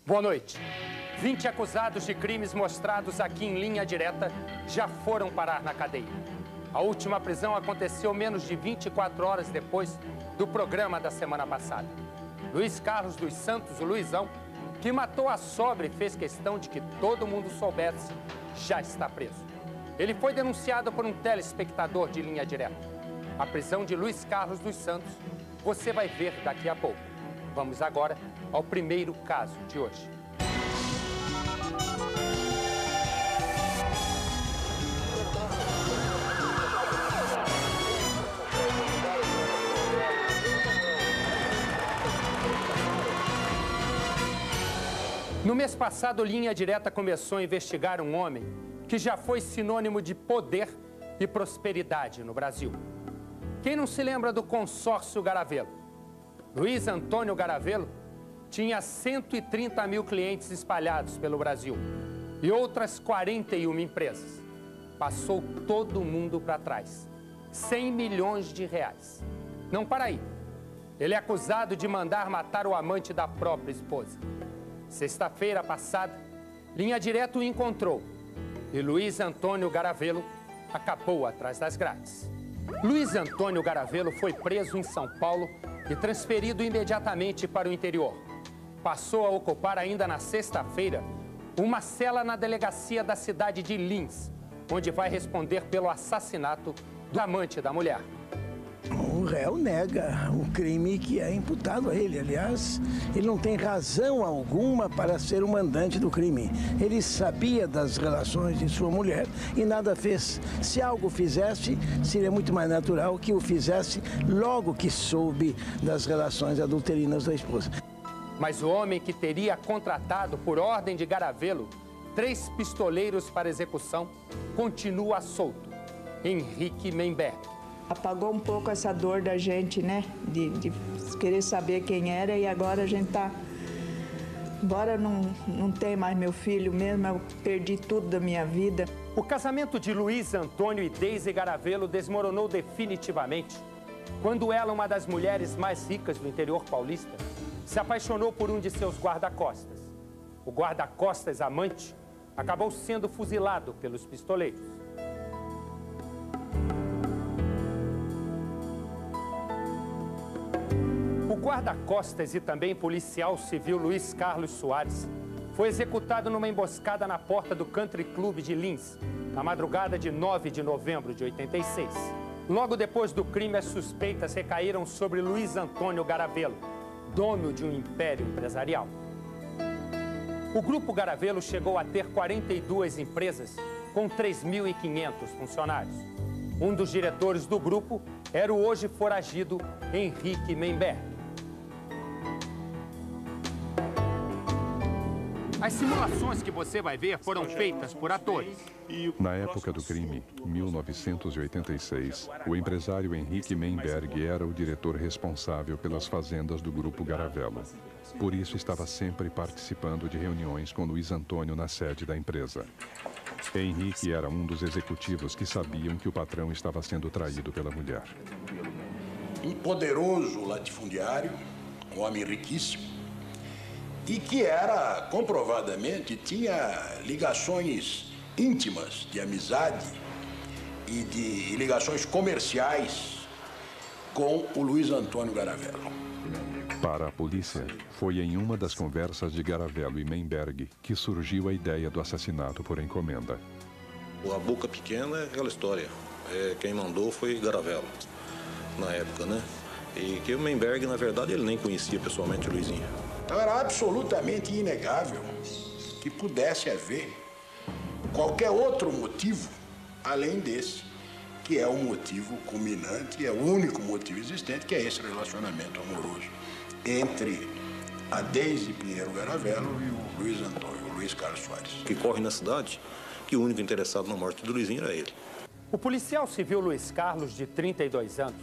Boa noite. 20 acusados de crimes mostrados aqui em linha direta já foram parar na cadeia. A última prisão aconteceu menos de 24 horas depois do programa da semana passada. Luiz Carlos dos Santos, o Luizão, que matou a sogra e fez questão de que todo mundo soubesse, já está preso. Ele foi denunciado por um telespectador de linha direta. A prisão de Luiz Carlos dos Santos você vai ver daqui a pouco. Vamos agora ao primeiro caso de hoje. No mês passado, Linha Direta começou a investigar um homem que já foi sinônimo de poder e prosperidade no Brasil. Quem não se lembra do consórcio Garavelo? Luiz Antônio Garavelo tinha 130 mil clientes espalhados pelo Brasil e outras 41 empresas. Passou todo mundo para trás. 100 milhões de reais. Não para aí. Ele é acusado de mandar matar o amante da própria esposa. Sexta-feira passada, Linha Direta o encontrou e Luiz Antônio Garavelo acabou atrás das grades. Luiz Antônio Garavelo foi preso em São Paulo e transferido imediatamente para o interior. Passou a ocupar ainda na sexta-feira uma cela na delegacia da cidade de Lins, onde vai responder pelo assassinato do amante da mulher. O réu nega o crime que é imputado a ele. Aliás, ele não tem razão alguma para ser o mandante do crime. Ele sabia das relações de sua mulher e nada fez. Se algo fizesse, seria muito mais natural que o fizesse logo que soube das relações adulterinas da esposa. Mas o homem que teria contratado, por ordem de Garavelo, 3 pistoleiros para execução, continua solto. Henrique Memberg. Apagou um pouco essa dor da gente, né? De querer saber quem era, e agora a gente tá... Embora não tenha mais meu filho mesmo, eu perdi tudo da minha vida. O casamento de Luiz Antônio e Deise Garavelo desmoronou definitivamente quando ela, uma das mulheres mais ricas do interior paulista, se apaixonou por um de seus guarda-costas. O guarda-costas amante acabou sendo fuzilado pelos pistoleiros. O guarda-costas e também policial civil Luiz Carlos Soares foi executado numa emboscada na porta do Country Club de Lins, na madrugada de 9 de novembro de 86. Logo depois do crime, as suspeitas recaíram sobre Luiz Antônio Garavelo, dono de um império empresarial. O Grupo Garavelo chegou a ter 42 empresas com 3.500 funcionários. Um dos diretores do grupo era o hoje foragido Henrique Memberg. As simulações que você vai ver foram feitas por atores. Na época do crime, 1986, o empresário Henrique Memberg era o diretor responsável pelas fazendas do Grupo Garavelo. Por isso, estava sempre participando de reuniões com Luiz Antônio na sede da empresa. Henrique era um dos executivos que sabiam que o patrão estava sendo traído pela mulher. Um poderoso latifundiário, um homem riquíssimo, e que era, comprovadamente, tinha ligações íntimas de amizade e de ligações comerciais com o Luiz Antônio Garavelo. Para a polícia, foi em uma das conversas de Garavelo e Memberg que surgiu a ideia do assassinato por encomenda. A boca pequena é aquela história. Quem mandou foi Garavelo, na época, né? E que o Memberg, na verdade, ele nem conhecia pessoalmente o Luizinho. Então era absolutamente inegável que pudesse haver qualquer outro motivo além desse, que é o motivo culminante, é o único motivo existente, que é esse relacionamento amoroso entre a Deise Pinheiro Garavelo e o Luiz Antônio, o Luiz Carlos Soares. Que corre na cidade que o único interessado na morte do Luizinho era ele. O policial civil Luiz Carlos, de 32 anos,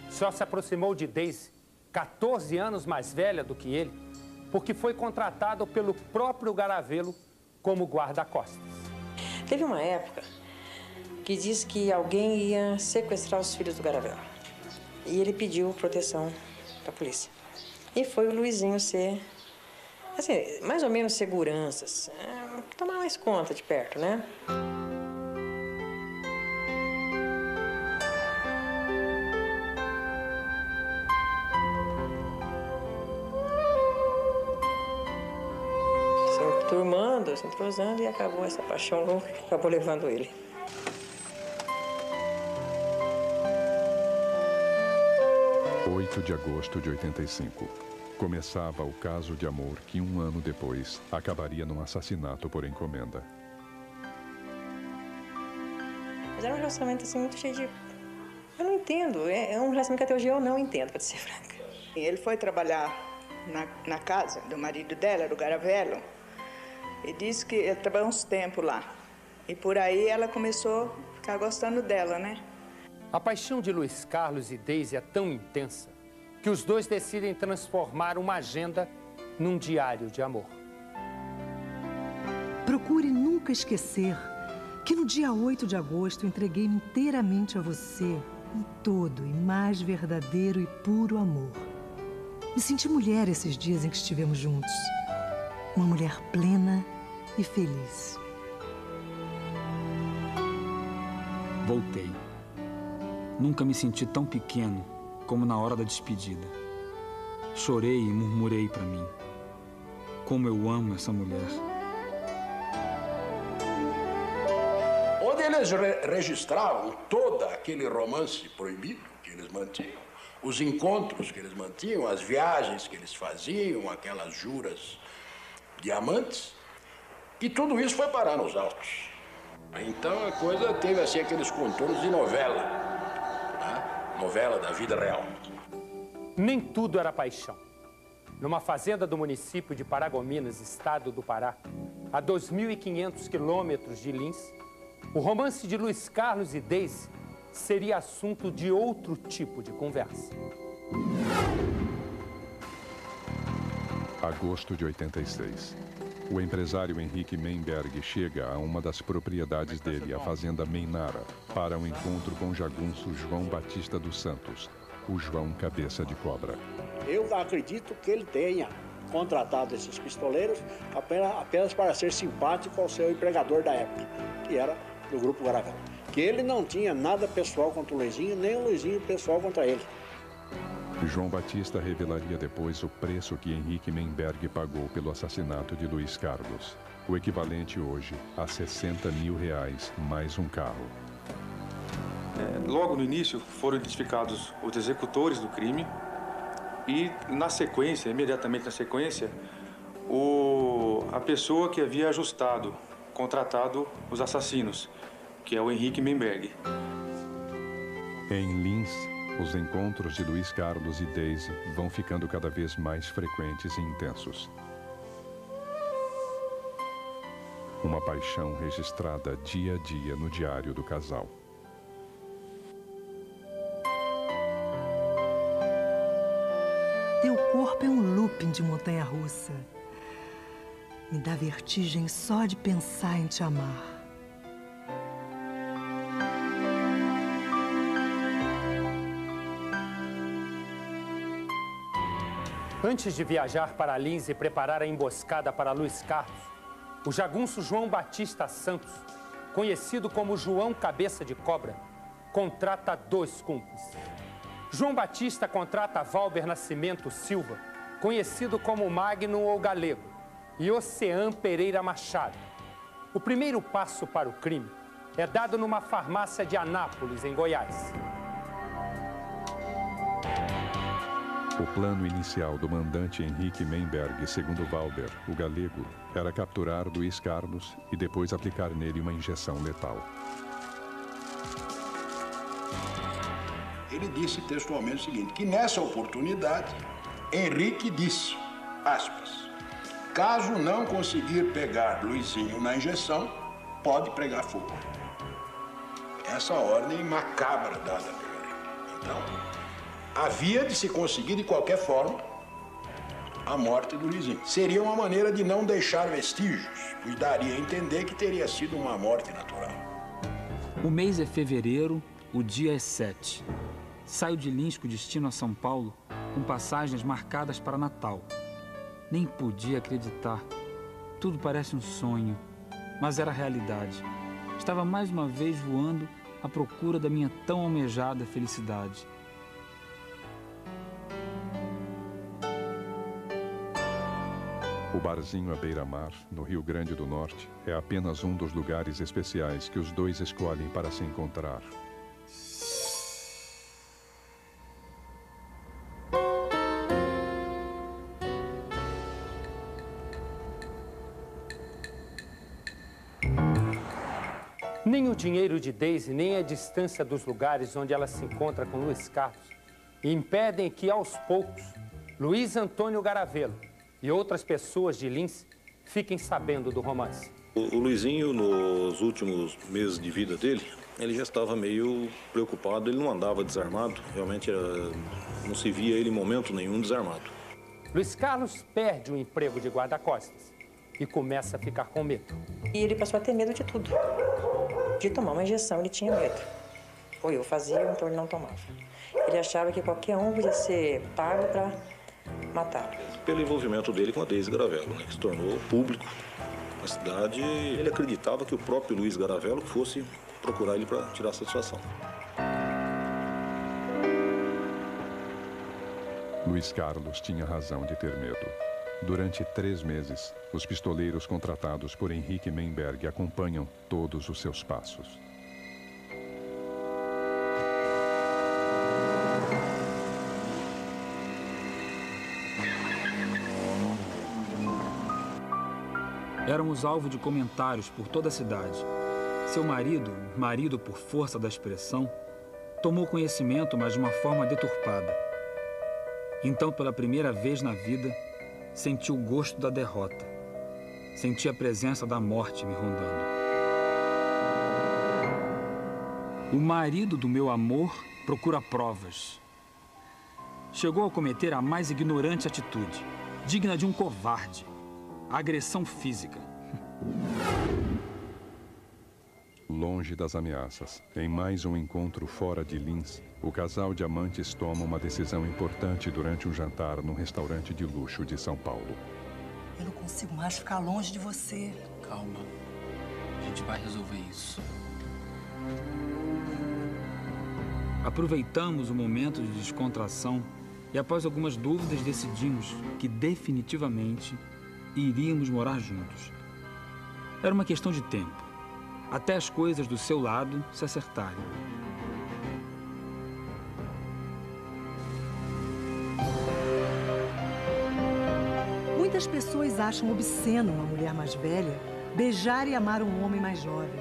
só se aproximou de Deise, 14 anos mais velha do que ele, porque foi contratado pelo próprio Garavelo como guarda-costas. Teve uma época que disse que alguém ia sequestrar os filhos do Garavelo. E ele pediu proteção para a polícia. E foi o Luizinho ser assim, mais ou menos seguranças. Tomar mais conta de perto, né? Se turmando, se entrosando, e acabou essa paixão louca que acabou levando ele. De agosto de 85. Começava o caso de amor que um ano depois acabaria num assassinato por encomenda. Mas era um relacionamento assim muito cheio de... Eu não entendo, é um relacionamento que até hoje eu não entendo, pra ser franca. Ele foi trabalhar na casa do marido dela, do Garavelo, e disse que ele trabalhou uns tempos lá. E por aí ela começou a ficar gostando dela, né? A paixão de Luiz Carlos e Deise é tão intensa que os dois decidem transformar uma agenda num diário de amor. Procure nunca esquecer que no dia 8 de agosto entreguei-me inteiramente a você, em todo e mais verdadeiro e puro amor. Me senti mulher esses dias em que estivemos juntos. Uma mulher plena e feliz. Voltei. Nunca me senti tão pequeno como na hora da despedida. Chorei e murmurei para mim. Como eu amo essa mulher. Onde eles registravam todo aquele romance proibido que eles mantinham, os encontros que eles mantinham, as viagens que eles faziam, aquelas juras de amantes, e tudo isso foi parar nos autos. Então a coisa teve assim aqueles contornos de novela. Novela da vida real. Nem tudo era paixão. Numa fazenda do município de Paragominas, estado do Pará, a 2.500 quilômetros de Lins, o romance de Luiz Carlos e Deise seria assunto de outro tipo de conversa. Agosto de 86. O empresário Henrique Menberg chega a uma das propriedades dele, a fazenda Meinara, para um encontro com o jagunço João Batista dos Santos, o João Cabeça de Cobra. Eu acredito que ele tenha contratado esses pistoleiros apenas para ser simpático ao seu empregador da época, que era do Grupo Garavelo. Que ele não tinha nada pessoal contra o Luizinho, nem o Luizinho pessoal contra ele. João Batista revelaria depois o preço que Henrique Menberg pagou pelo assassinato de Luiz Carlos. O equivalente hoje a R$60 mil mais um carro. Logo no início foram identificados os executores do crime e na sequência, imediatamente na sequência, a pessoa que havia contratado os assassinos, que é o Henrique Menberg. Em Lins, os encontros de Luiz Carlos e Deise vão ficando cada vez mais frequentes e intensos. Uma paixão registrada dia a dia no diário do casal. Teu corpo é um looping de montanha-russa. Me dá vertigem só de pensar em te amar. Antes de viajar para Lins e preparar a emboscada para Luiz Carlos, o jagunço João Batista Santos, conhecido como João Cabeça de Cobra, contrata 2 cúmplices. João Batista contrata Valber Nascimento Silva, conhecido como Magno ou Galego, e Ocean Pereira Machado. O primeiro passo para o crime é dado numa farmácia de Anápolis, em Goiás. O plano inicial do mandante Henrique Menberg, segundo Valber, o galego, era capturar Luiz Carlos e depois aplicar nele uma injeção letal. Ele disse textualmente o seguinte, que nessa oportunidade, Henrique disse, aspas, caso não conseguir pegar Luizinho na injeção, pode pregar fogo. Essa ordem macabra dada pelo Henrique. Então, havia de se conseguir de qualquer forma a morte do Luizinho. Seria uma maneira de não deixar vestígios, pois daria a entender que teria sido uma morte natural. O mês é fevereiro, o dia é 7. Saio de Lins com destino a São Paulo, com passagens marcadas para Natal. Nem podia acreditar. Tudo parece um sonho, mas era realidade. Estava mais uma vez voando à procura da minha tão almejada felicidade. O barzinho à beira-mar, no Rio Grande do Norte, é apenas um dos lugares especiais que os dois escolhem para se encontrar. Nem o dinheiro de Daisy, nem a distância dos lugares onde ela se encontra com Luiz Carlos impedem que, aos poucos, Luiz Antônio Garavelo e outras pessoas de Lins fiquem sabendo do romance. O Luizinho, nos últimos meses de vida dele, ele já estava meio preocupado, ele não andava desarmado, realmente não se via ele em momento nenhum desarmado. Luiz Carlos perde o emprego de guarda-costas e começa a ficar com medo. E ele passou a ter medo de tudo. De tomar uma injeção, ele tinha medo. Ou eu fazia, então ele não tomava. Ele achava que qualquer um podia ser pago para matá-lo. Pelo envolvimento dele com a Daisy Garavelo, né, que se tornou público na cidade, ele acreditava que o próprio Luiz Garavelo fosse procurar ele para tirar a satisfação. Luiz Carlos tinha razão de ter medo. Durante 3 meses, os pistoleiros contratados por Henrique Menberg acompanham todos os seus passos. Éramos alvo de comentários por toda a cidade. Seu marido por força da expressão, tomou conhecimento, mas de uma forma deturpada. Então, pela primeira vez na vida, senti o gosto da derrota. Senti a presença da morte me rondando. O marido do meu amor procura provas. Chegou a cometer a mais ignorante atitude, digna de um covarde. A agressão física. Longe das ameaças, em mais um encontro fora de Lins, o casal de amantes toma uma decisão importante durante um jantar num restaurante de luxo de São Paulo. Eu não consigo mais ficar longe de você. Calma. A gente vai resolver isso. Aproveitamos o momento de descontração e, após algumas dúvidas, decidimos que definitivamente iríamos morar juntos. Era uma questão de tempo, até as coisas do seu lado se acertarem. Muitas pessoas acham obsceno uma mulher mais velha beijar e amar um homem mais jovem.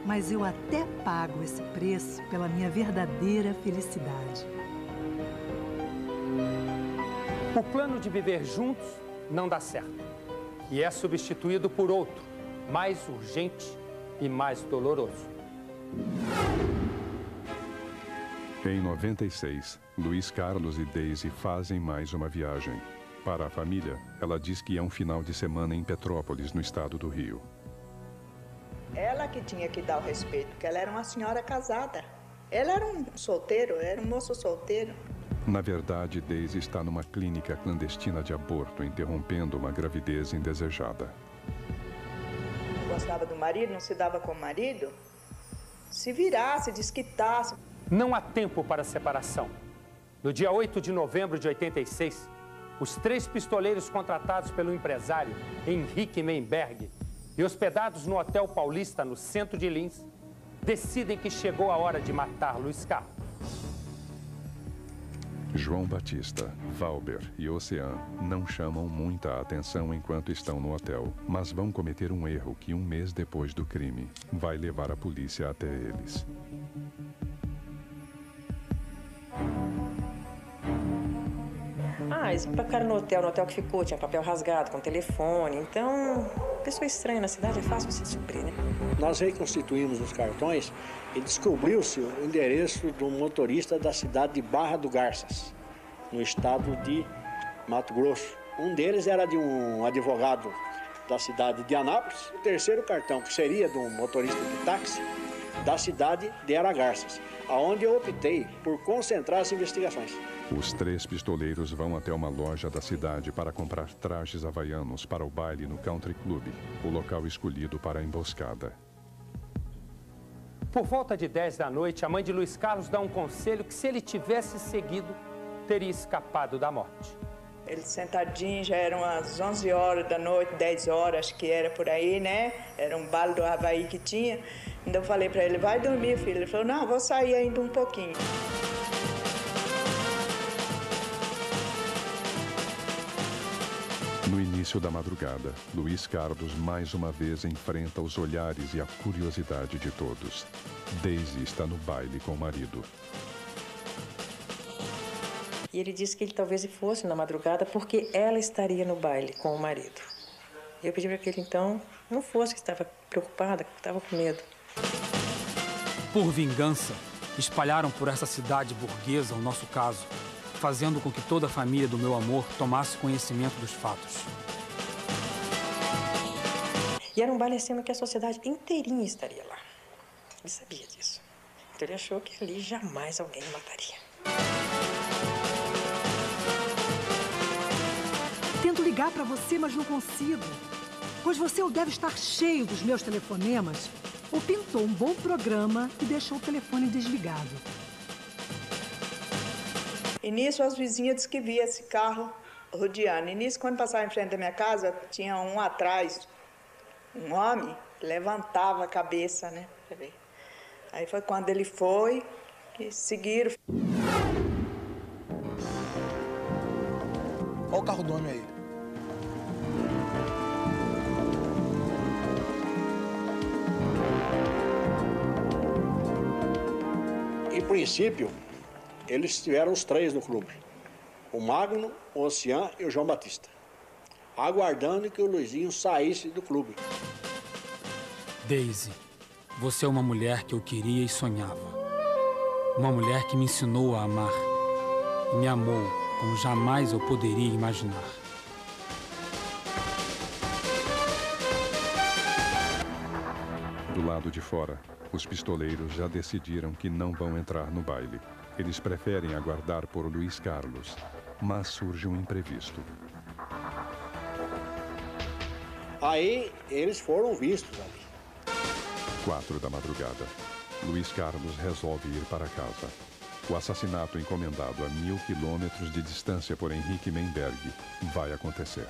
Mas eu até pago esse preço pela minha verdadeira felicidade. O plano de viver juntos não dá certo e é substituído por outro, mais urgente e mais doloroso. Em 96, Luiz Carlos e Daisy fazem mais uma viagem. Para a família, ela diz que é um final de semana em Petrópolis, no estado do Rio. Ela que tinha que dar o respeito, porque ela era uma senhora casada. Ela era um solteiro, era um moço solteiro. Na verdade, Daisy está numa clínica clandestina de aborto, interrompendo uma gravidez indesejada. Não gostava do marido, não se dava com o marido. Se virasse, desquitasse. Não há tempo para separação. No dia 8 de novembro de 86, os 3 pistoleiros contratados pelo empresário Henrique Menberg e hospedados no Hotel Paulista, no centro de Lins, decidem que chegou a hora de matar Luiz Carlos. João Batista, Valber e Ocean não chamam muita atenção enquanto estão no hotel, mas vão cometer um erro que 1 mês depois do crime vai levar a polícia até eles. Eles ficaram no hotel que ficou, tinha papel rasgado com telefone, então, pessoa estranha na cidade é fácil se descobrir, né? Nós reconstituímos os cartões e descobriu-se o endereço do motorista da cidade de Barra do Garças, no estado de Mato Grosso. Um deles era de um advogado da cidade de Anápolis. O terceiro cartão, que seria de um motorista de táxi da cidade de Aragarças, aonde eu optei por concentrar as investigações. Os 3 pistoleiros vão até uma loja da cidade para comprar trajes havaianos para o baile no Country Club, o local escolhido para a emboscada. Por volta de 10 da noite, a mãe de Luiz Carlos dá um conselho que, se ele tivesse seguido, teria escapado da morte. Ele sentadinho, já eram as 11 horas da noite, 10 horas, acho que era por aí, né? Era um baile do Havaí que tinha. Então eu falei para ele, vai dormir, filho. Ele falou, não, vou sair ainda um pouquinho. No início da madrugada, Luiz Carlos mais uma vez enfrenta os olhares e a curiosidade de todos. Daisy está no baile com o marido. E ele disse que ele talvez fosse na madrugada porque ela estaria no baile com o marido. Eu pedi para que ele, então, não fosse, que estava preocupada, que estava com medo. Por vingança, espalharam por essa cidade burguesa o nosso caso, fazendo com que toda a família do meu amor tomasse conhecimento dos fatos. E era um baile assim que a sociedade inteirinha estaria lá. Ele sabia disso. Então ele achou que ali jamais alguém o mataria. Tento ligar para você, mas não consigo. Pois você ou deve estar cheio dos meus telefonemas, ou pintou um bom programa e deixou o telefone desligado. E nisso as vizinhas disseram que via esse carro rodeando. E nisso, quando passava em frente da minha casa, tinha um atrás, um homem, levantava a cabeça, né? Aí foi quando ele foi e seguiram. Olha o carro do homem aí. Em princípio, eles estiveram os 3 no clube. O Magno, o Ocean e o João Batista. Aguardando que o Luizinho saísse do clube. Daisy, você é uma mulher que eu queria e sonhava. Uma mulher que me ensinou a amar. E me amou como jamais eu poderia imaginar. Do lado de fora, os pistoleiros já decidiram que não vão entrar no baile. Eles preferem aguardar por Luiz Carlos, mas surge um imprevisto. Aí eles foram vistos ali. 4 da madrugada. Luiz Carlos resolve ir para casa. O assassinato encomendado a 1000 quilômetros de distância por Henrique Menberg vai acontecer.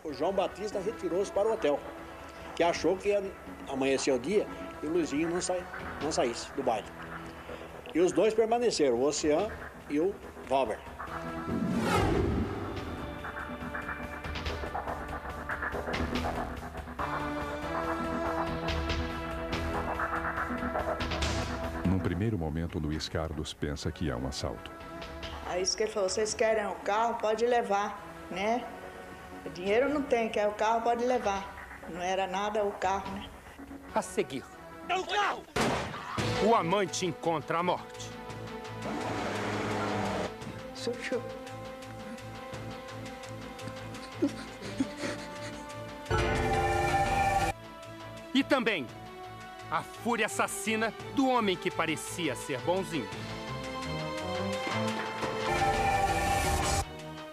O João Batista retirou-se para o hotel, que achou que ia amanhecer o dia e o Luizinho não saísse do baile. E os 2 permaneceram, o Ocean e o Valber. Num primeiro momento, Luiz Carlos pensa que é um assalto. Aí isso que ele falou, vocês querem o carro, pode levar, né? O dinheiro não tem, quer o carro, pode levar. Não era nada o carro, né? A seguir, o amante encontra a morte. E também a fúria assassina do homem que parecia ser bonzinho.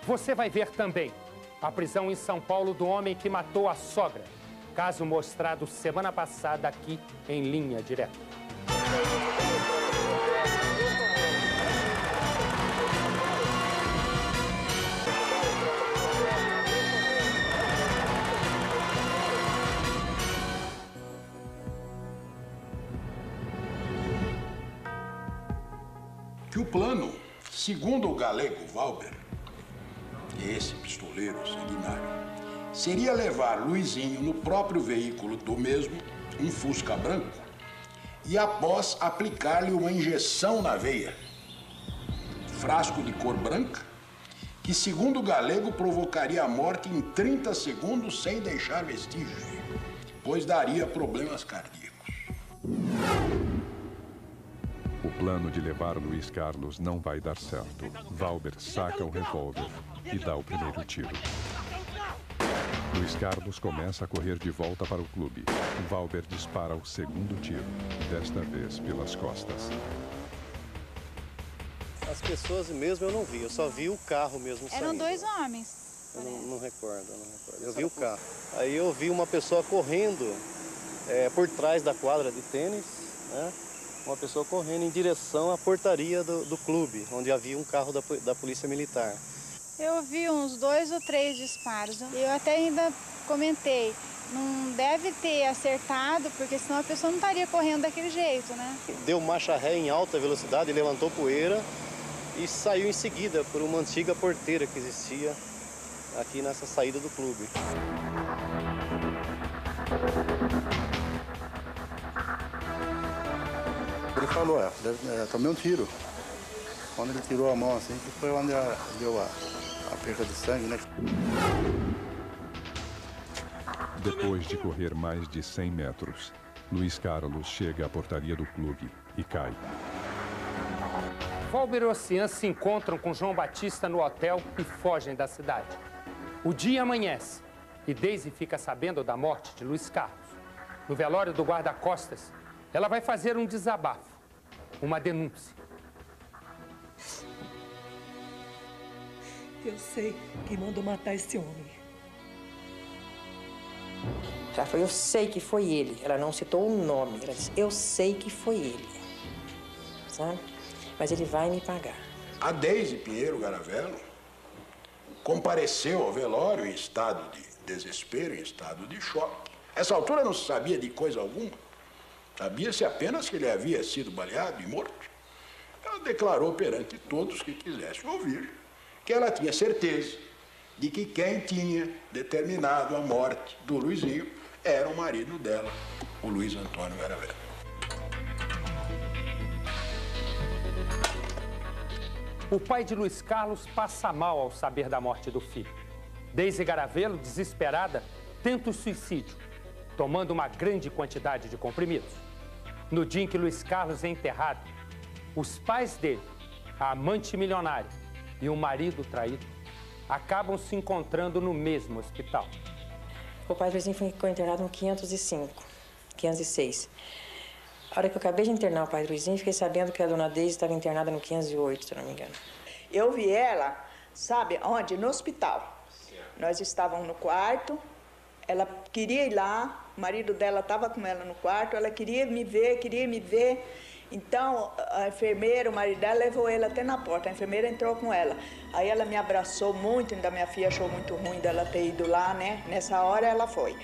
Você vai ver também a prisão em São Paulo do homem que matou a sogra. Caso mostrado semana passada aqui em Linha Direta. Que o plano, segundo o galego Valber, esse pistoleiro sanguinário, seria levar Luizinho no próprio veículo do mesmo, um Fusca branco, e após aplicar-lhe uma injeção na veia, frasco de cor branca, que segundo o galego provocaria a morte em 30 segundos sem deixar vestígios, pois daria problemas cardíacos. O plano de levar Luiz Carlos não vai dar certo. Valber saca o revólver e dá o primeiro tiro. Luiz Carlos começa a correr de volta para o clube. Valber dispara o segundo tiro, desta vez pelas costas. As pessoas mesmo eu não vi, eu só vi o carro mesmo saindo. Eram 2 homens. Eu não recordo. Eu vi o carro. Aí eu vi uma pessoa correndo por trás da quadra de tênis, né? Uma pessoa correndo em direção à portaria do clube, onde havia um carro da Polícia Militar. Eu vi uns 2 ou 3 disparos. Eu até ainda comentei, não deve ter acertado, porque senão a pessoa não estaria correndo daquele jeito, né? Deu marcha ré em alta velocidade, levantou poeira e saiu em seguida por uma antiga porteira que existia aqui nessa saída do clube. Ele falou, tomei um tiro. Quando ele tirou a mão assim, que foi onde deu a perca de sangue, né? Depois de correr mais de 100 metros, Luiz Carlos chega à portaria do clube e cai. Valber e Ocean se encontram com João Batista no hotel e fogem da cidade. O dia amanhece e Daisy fica sabendo da morte de Luiz Carlos. No velório do guarda-costas, ela vai fazer um desabafo, uma denúncia. Eu sei quem mandou matar esse homem. Já falou, eu sei que foi ele. Ela não citou o nome. Ela disse, eu sei que foi ele. Sabe? Mas ele vai me pagar. A Daisy Pinheiro Garavello compareceu ao velório em estado de desespero, em estado de choque. Essa altura não se sabia de coisa alguma. Sabia-se apenas que ele havia sido baleado e morto. Ela declarou perante todos que quisessem ouvir que ela tinha certeza de que quem tinha determinado a morte do Luizinho era o marido dela, o Luiz Antônio Garavello. O pai de Luiz Carlos passa mal ao saber da morte do filho. Daisy Garavello, desesperada, tenta o suicídio, tomando uma grande quantidade de comprimidos. No dia em que Luiz Carlos é enterrado, os pais dele, a amante milionária e o marido traído, acabam se encontrando no mesmo hospital. O pai do Luizinho ficou internado no 506. A hora que eu acabei de internar o pai do Luizinho, fiquei sabendo que a dona Daisy estava internada no 508, se não me engano. Eu vi ela, sabe, onde? No hospital. Nós estávamos no quarto, ela queria ir lá, o marido dela estava com ela no quarto, ela queria me ver. Então, a enfermeira, o marido dela, levou ela até na porta. A enfermeira entrou com ela. Aí ela me abraçou muito, ainda minha filha achou muito ruim dela ter ido lá, né? Nessa hora ela foi.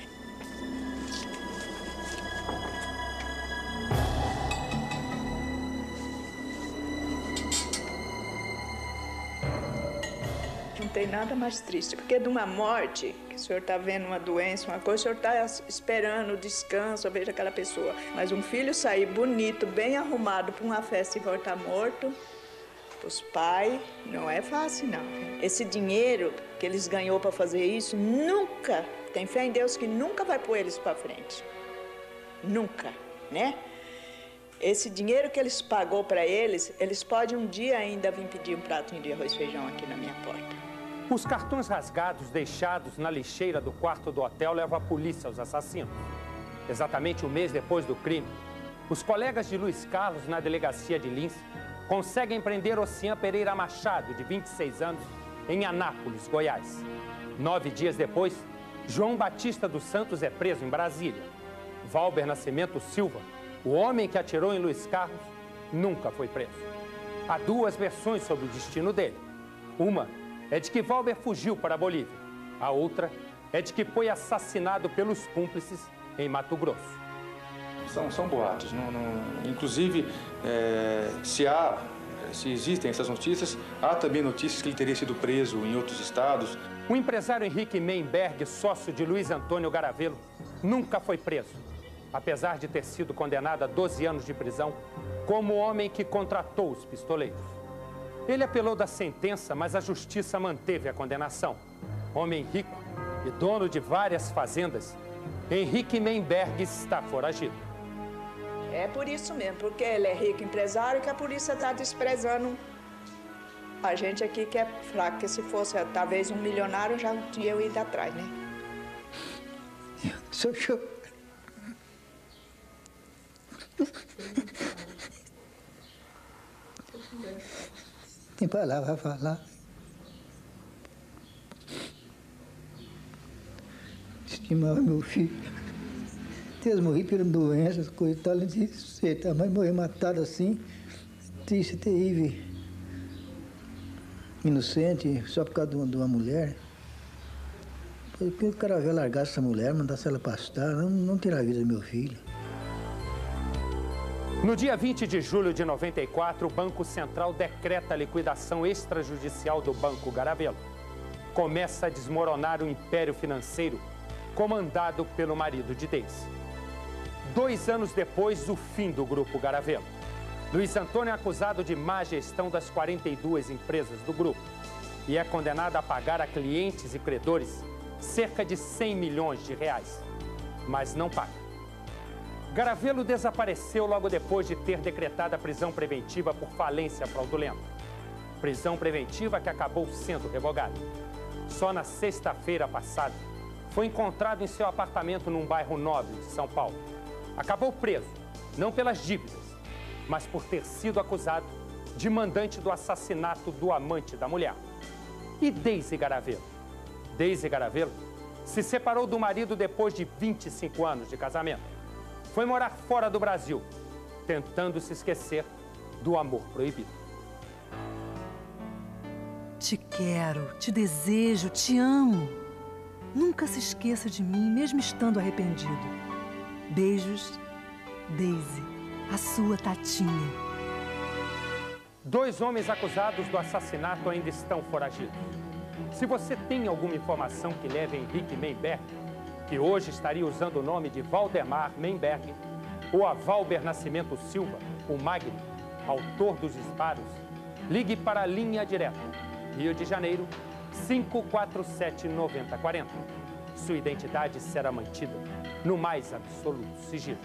Não tem nada mais triste, porque de uma morte, que o senhor está vendo uma doença, uma coisa, o senhor está esperando o descanso, veja aquela pessoa. Mas um filho sair bonito, bem arrumado para uma festa e voltar morto, os pais, não é fácil, não. Esse dinheiro que eles ganhou para fazer isso, nunca, tem fé em Deus que nunca vai pôr eles para frente. Nunca, né? Esse dinheiro que eles pagou para eles, eles podem um dia ainda vir pedir um pratinho de arroz e feijão aqui na minha porta. Os cartões rasgados deixados na lixeira do quarto do hotel levam a polícia aos assassinos. Exatamente um mês depois do crime, os colegas de Luiz Carlos na delegacia de Lins conseguem prender Ocean Pereira Machado, de 26 anos, em Anápolis, Goiás. 9 dias depois, João Batista dos Santos é preso em Brasília. Valber Nascimento Silva, o homem que atirou em Luiz Carlos, nunca foi preso. Há 2 versões sobre o destino dele. Uma é de que Valber fugiu para a Bolívia. A outra é de que foi assassinado pelos cúmplices em Mato Grosso. São boatos. Inclusive, se existem essas notícias, há também notícias que ele teria sido preso em outros estados. O empresário Henrique Menberg, sócio de Luiz Antônio Garavello, nunca foi preso, apesar de ter sido condenado a 12 anos de prisão como o homem que contratou os pistoleiros. Ele apelou da sentença, mas a justiça manteve a condenação. Homem rico e dono de várias fazendas, Henrique Menberg está foragido. É por isso mesmo, porque ele é rico empresário que a polícia está desprezando a gente aqui que é fraco, que se fosse talvez um milionário já tinha ido atrás, né? Sou eu. Tem palavra para falar. Estimava meu filho. Eles morri por doenças, coisas e tal, mas morrer matado assim, triste, terrível. Inocente, só por causa de uma mulher. Porque o Caravel largasse essa mulher, mandasse ela pastar, não tirar a vida do meu filho. No dia 20 de julho de 94, o Banco Central decreta a liquidação extrajudicial do Banco Garavelo. Começa a desmoronar o império financeiro comandado pelo marido de Deise. 2 anos depois, o fim do Grupo Garavelo. Luiz Antônio é acusado de má gestão das 42 empresas do grupo e é condenado a pagar a clientes e credores cerca de 100 milhões de reais, mas não paga. Garavelo desapareceu logo depois de ter decretado a prisão preventiva por falência fraudulenta. Prisão preventiva que acabou sendo revogada. Só na sexta-feira passada, foi encontrado em seu apartamento num bairro nobre de São Paulo. Acabou preso, não pelas dívidas, mas por ter sido acusado de mandante do assassinato do amante da mulher. E Deise Garavelo? Deise Garavelo se separou do marido depois de 25 anos de casamento. Foi morar fora do Brasil, tentando se esquecer do amor proibido. Te quero, te desejo, te amo. Nunca se esqueça de mim, mesmo estando arrependido. Beijos, Deise, a sua Tatinha. 2 homens acusados do assassinato ainda estão foragidos. Se você tem alguma informação que leve a Henrique Memberg, que hoje estaria usando o nome de Valdemar Memberg, ou a Valber Nascimento Silva, o Magno, autor dos disparos, ligue para a linha direta, Rio de Janeiro, 547-9040. Sua identidade será mantida no mais absoluto sigilo.